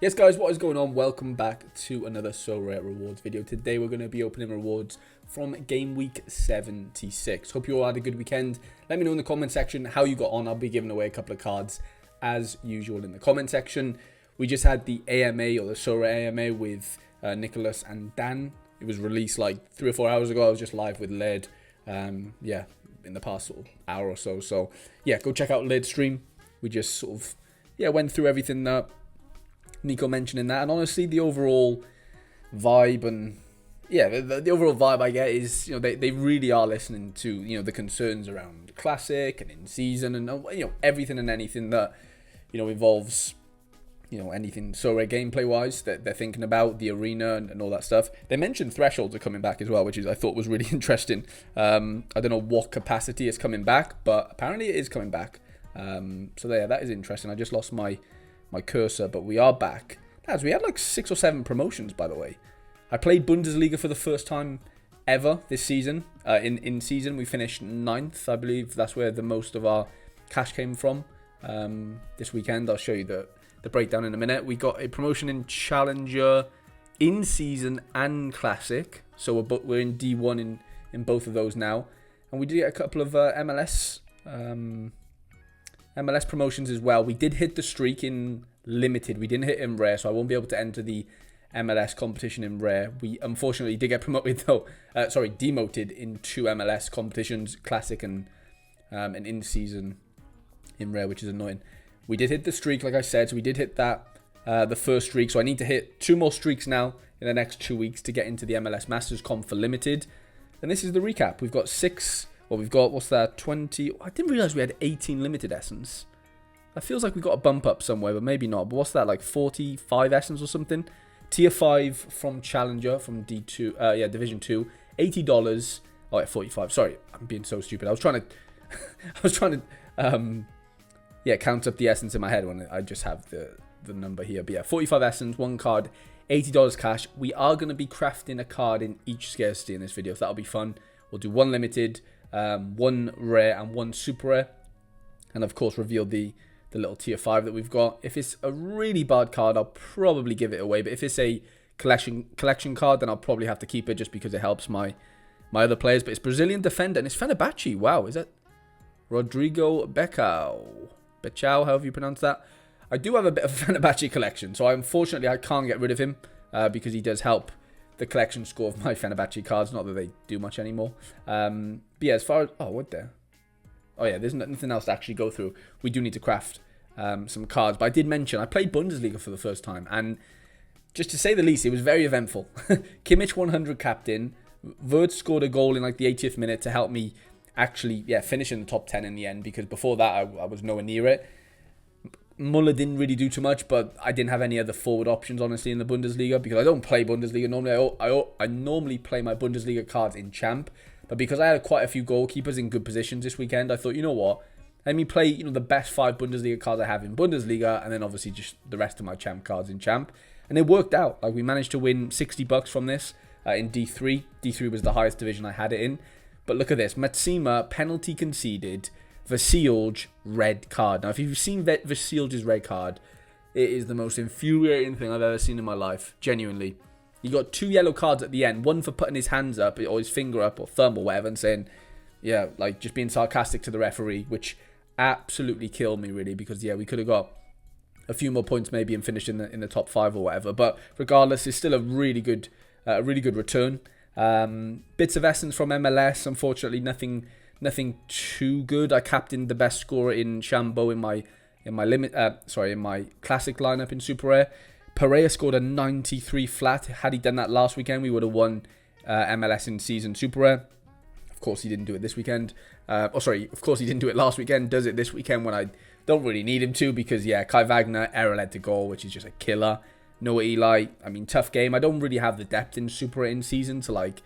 Yes guys, what is going on? Welcome back to another Sorare rewards video. Today we're going to be opening rewards from Gameweek 76. Hope you all had a good weekend. Let me know in the comment section how you got on. I'll be giving away a couple of cards as usual in the comment section. We just had the AMA or the Sora AMA with Nicholas and Dan. It was released like 3 or 4 hours ago. I was just live with Led yeah, in the past sort of hour or so. So yeah, go check out Led's stream. We just sort of went through everything that Nico mentioning that, and honestly the overall vibe and the overall vibe I get is, they really are listening to, the concerns around classic and in season and, everything and anything that, involves, anything Sorare gameplay wise that they're thinking about, the arena and all that stuff. They mentioned thresholds are coming back as well, which I thought was really interesting. I don't know what capacity is coming back, but apparently it is coming back. So yeah, that is interesting. I just lost my cursor, but we are back. Lads, we had like 6 or 7 promotions, by the way. I played Bundesliga for the first time ever this season. In season, we finished 9th, I believe. That's where the most of our cash came from this weekend. I'll show you the breakdown in a minute. We got a promotion in Challenger, in season and Classic. So we're in D1 in both of those now. And we did get a couple of MLS promotions as well. We did hit the streak in limited. We didn't hit in rare, so I won't be able to enter the MLS competition in rare. We unfortunately did get promoted though. Demoted in 2 MLS competitions, classic and in season in rare, which is annoying. We did hit the streak, like I said, so we did hit that the first streak. So I need to hit 2 more streaks now in the next 2 weeks to get into the MLS Masters comp for limited. And this is the recap. We've got 6. Well, we've got, what's that, 20... I didn't realise we had 18 limited essence. That feels like we got a bump up somewhere, but maybe not. But what's that, like 45 essence or something? Tier 5 from Challenger, from D2, Division 2. $80. Oh, yeah, 45. Sorry, I'm being so stupid. I was trying to, count up the essence in my head when I just have the number here. But yeah, 45 essence, 1 card, $80 cash. We are going to be crafting a card in each scarcity in this video, so that'll be fun. We'll do 1 limited, 1 rare and 1 super rare, and of course reveal the little tier 5 that we've got. If it's a really bad card, I'll probably give it away, but if it's a collection card, then I'll probably have to keep it just because it helps my other players. But it's Brazilian defender and it's Fenerbahce. Wow, is it Rodrigo Becao, however you pronounce that? I do have a bit of Fenerbahce collection, so unfortunately I can't get rid of him because he does help the collection score of my Fenerbahce cards. Not that they do much anymore. But yeah, as far as... Oh, what there? Oh yeah, there's nothing else to actually go through. We do need to craft some cards. But I did mention, I played Bundesliga for the first time. And just to say the least, it was very eventful. Kimmich 100 captain. Wirtz scored a goal in like the 80th minute to help me actually finish in the top 10 in the end. Because before that, I was nowhere near it. Muller didn't really do too much, but I didn't have any other forward options, honestly, in the Bundesliga, because I don't play Bundesliga. Normally, I normally play my Bundesliga cards in Champ, but because I had quite a few goalkeepers in good positions this weekend, I thought, you know what, let me play the best 5 Bundesliga cards I have in Bundesliga, and then obviously just the rest of my Champ cards in Champ, and it worked out. Like, we managed to win $60 from this in D3. D3 was the highest division I had it in, but look at this. Matsima, penalty conceded. Vasilj, red card. Now, if you've seen Vasilj's red card, it is the most infuriating thing I've ever seen in my life. Genuinely. He got 2 yellow cards at the end. One for putting his hands up, or his finger up, or thumb, or whatever, and saying, like, just being sarcastic to the referee, which absolutely killed me, really, because, we could have got a few more points maybe and finished in the top 5 or whatever. But regardless, it's still a really good return. Bits of essence from MLS. Unfortunately, nothing too good. I captained the best scorer in Shambo in my classic lineup in Super Rare. Pereira scored a 93 flat. Had he done that last weekend, we would have won MLS in season Super Rare. Of course, he didn't do it this weekend. Of course, he didn't do it last weekend. Does it this weekend when I don't really need him to, because Kai Wagner error led to goal, which is just a killer. Noah Eli, I mean, tough game. I don't really have the depth in Super Rare in season to like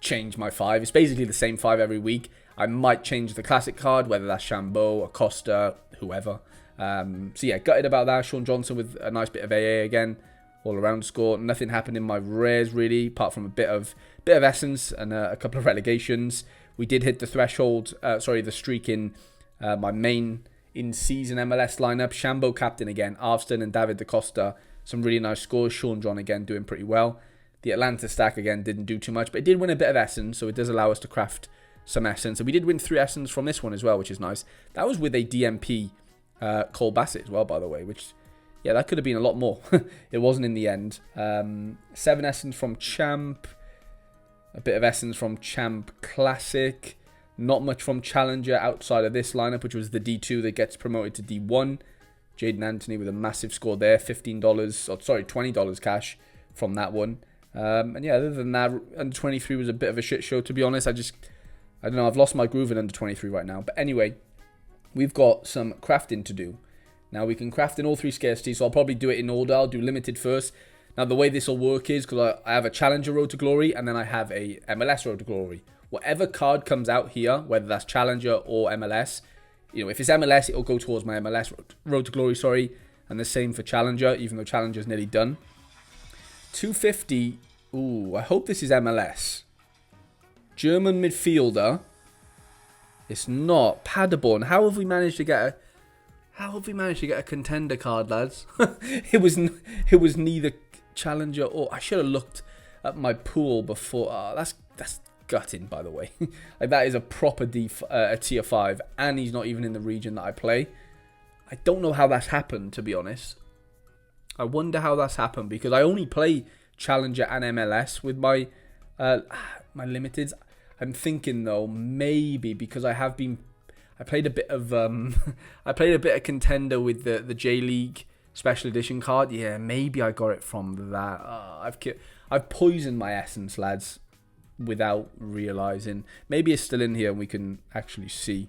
change my 5. It's basically the same 5 every week. I might change the classic card, whether that's Shambo, Acosta, whoever. Gutted about that. Sean Johnson with a nice bit of AA again. All around score. Nothing happened in my rares really, apart from a bit of essence and a couple of relegations. We did hit the threshold, the streak in my main in-season MLS lineup. Shambo captain again, Arvston and David Da Costa some really nice scores. Sean John again doing pretty well. The Atlanta stack again didn't do too much, but it did win a bit of essence, so it does allow us to craft some essence. And we did win 3 essence from this one as well, which is nice. That was with a DMP Cole Bassett as well, by the way, which, yeah, that could have been a lot more. It wasn't in the end. 7 essence from Champ. A bit of essence from Champ Classic. Not much from Challenger outside of this lineup, which was the D2 that gets promoted to D1. Jaden Anthony with a massive score there. $20 cash from that one. And yeah, other than that, under 23 was a bit of a shit show, to be honest. I don't know, I've lost my groove in under 23 right now. But anyway, we've got some crafting to do. Now, we can craft in all 3 scarcities, so I'll probably do it in order. I'll do limited first. Now, the way this will work is, because I have a Challenger Road to Glory, and then I have a MLS Road to Glory. Whatever card comes out here, whether that's Challenger or MLS, you know, if it's MLS, it'll go towards my MLS Road to Glory, sorry. And the same for Challenger, even though Challenger's nearly done. 250. Ooh, I hope this is MLS. German midfielder. It's not. Paderborn. How have we managed to get a contender card, lads? it was neither Challenger or... I should have looked at my pool before. That's gutting, by the way. Like, that is a proper a tier 5, and he's not even in the region that I play. I don't know how that's happened, to be honest. I wonder how that's happened, because I only play Challenger and MLS with my my limiteds. I'm thinking though, maybe because I played a bit of contender with the J League Special Edition card. Yeah, maybe I got it from that. I've poisoned my essence, lads, without realizing. Maybe it's still in here and we can actually see.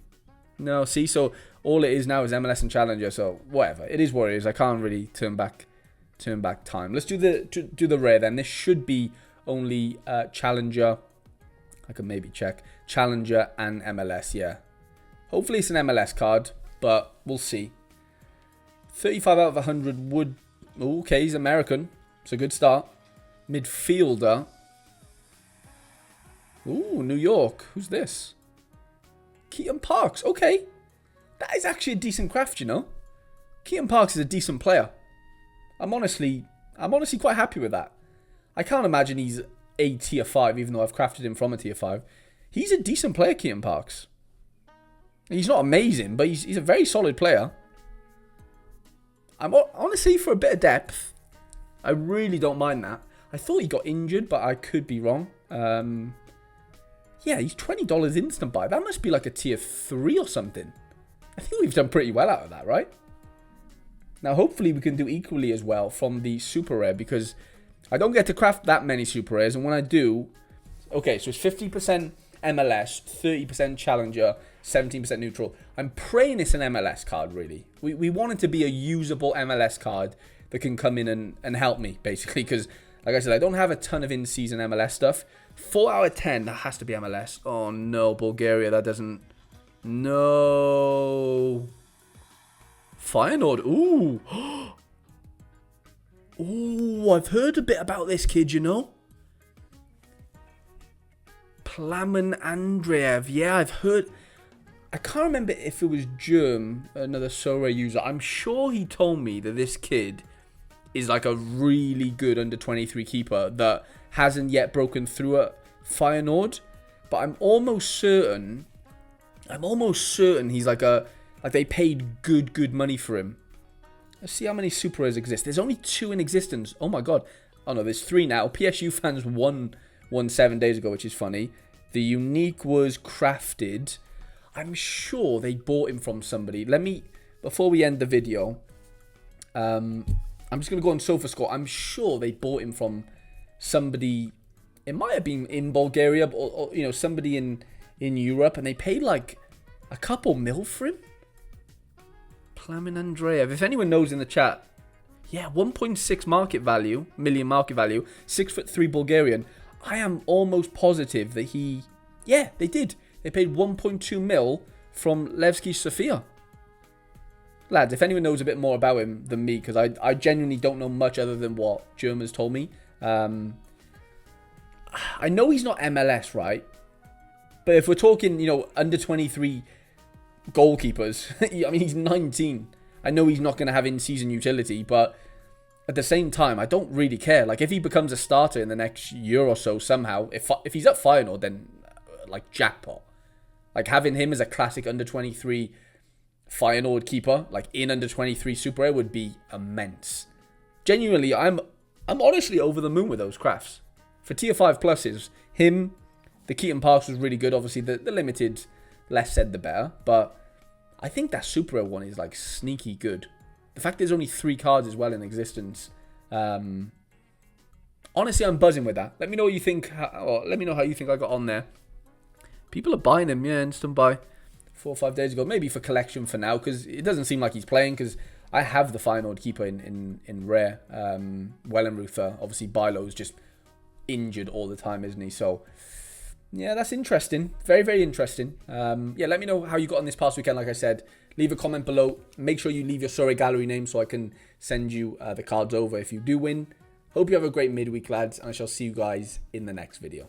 No, see, so all it is now is MLS and Challenger. So whatever, it is what it is. I can't really turn back time. Let's do the rare then. This should be only Challenger. I can maybe check Challenger and MLS. Yeah, hopefully it's an MLS card, but we'll see. 35 out of 100 would... Okay, he's American. It's a good start. Midfielder. Ooh, New York. Who's this? Keaton Parks. Okay, that is actually a decent craft, you know. Keaton Parks is a decent player. I'm honestly quite happy with that. I can't imagine he's a tier 5, even though I've crafted him from a tier 5. He's a decent player, Keaton Parks. He's not amazing, but he's a very solid player. I'm honestly, for a bit of depth, I really don't mind that. I thought he got injured, but I could be wrong. Yeah, he's $20 instant buy. That must be like a tier 3 or something. I think we've done pretty well out of that, right? Now, hopefully we can do equally as well from the super rare, because I don't get to craft that many super rares, and when I do... Okay, so it's 50% MLS, 30% Challenger, 17% neutral. I'm praying it's an MLS card, really. We want it to be a usable MLS card that can come in and help me, basically, because, like I said, I don't have a ton of in-season MLS stuff. 4 out of 10, that has to be MLS. Oh, no, Bulgaria, that doesn't... No... Feyenoord. Ooh. Ooh, I've heard a bit about this kid, you know. Plamen Andreev. Yeah, I've heard. I can't remember if it was Germ, another Sora user. I'm sure he told me that this kid is like a really good under 23 keeper that hasn't yet broken through at Feyenoord. But I'm almost certain he's like a... Like, they paid good money for him. Let's see how many super rares exist. There's only 2 in existence. Oh my god. Oh no, there's 3 now. PSU fans won 7 days ago, which is funny. The unique was crafted. I'm sure they bought him from somebody. Let me, before we end the video, I'm just going to go on SofaScore. I'm sure they bought him from somebody. It might have been in Bulgaria, or you know, somebody in Europe, and they paid like a couple mil for him. Plamen Andreev. If anyone knows in the chat, yeah, 1.6 million market value, 6'3" Bulgarian. I am almost positive that he, yeah, they did. They paid 1.2 mil from Levski Sofia. Lads, if anyone knows a bit more about him than me, because I genuinely don't know much other than what Germans told me. I know he's not MLS, right? But if we're talking, you know, under 23 goalkeepers, I mean, he's 19. I know he's not going to have in-season utility, but at the same time, I don't really care. Like, if he becomes a starter in the next year or so somehow, if he's at final, then, like, jackpot. Like, having him as a classic under-23 Feyenoord keeper, like, in under-23 Super Rare would be immense. Genuinely, I'm honestly over the moon with those crafts. For tier 5 pluses, him, the Keaton Parks was really good. Obviously, the limited, less said the better. But I think that Super Rare one is, like, sneaky good. The fact there's only 3 cards as well in existence. Honestly, I'm buzzing with that. Let me know what you think. Or let me know how you think I got on there. People are buying him, yeah, instant buy 4 or 5 days ago. Maybe for collection for now, because it doesn't seem like he's playing. Because I have the Feyenoord keeper in rare. Wellenreuther, obviously, Bilo's just injured all the time, isn't he? So, yeah, that's interesting. Very, very interesting. Yeah, let me know how you got on this past weekend. Like I said, leave a comment below. Make sure you leave your Sorare gallery name so I can send you the cards over if you do win. Hope you have a great midweek, lads, and I shall see you guys in the next video.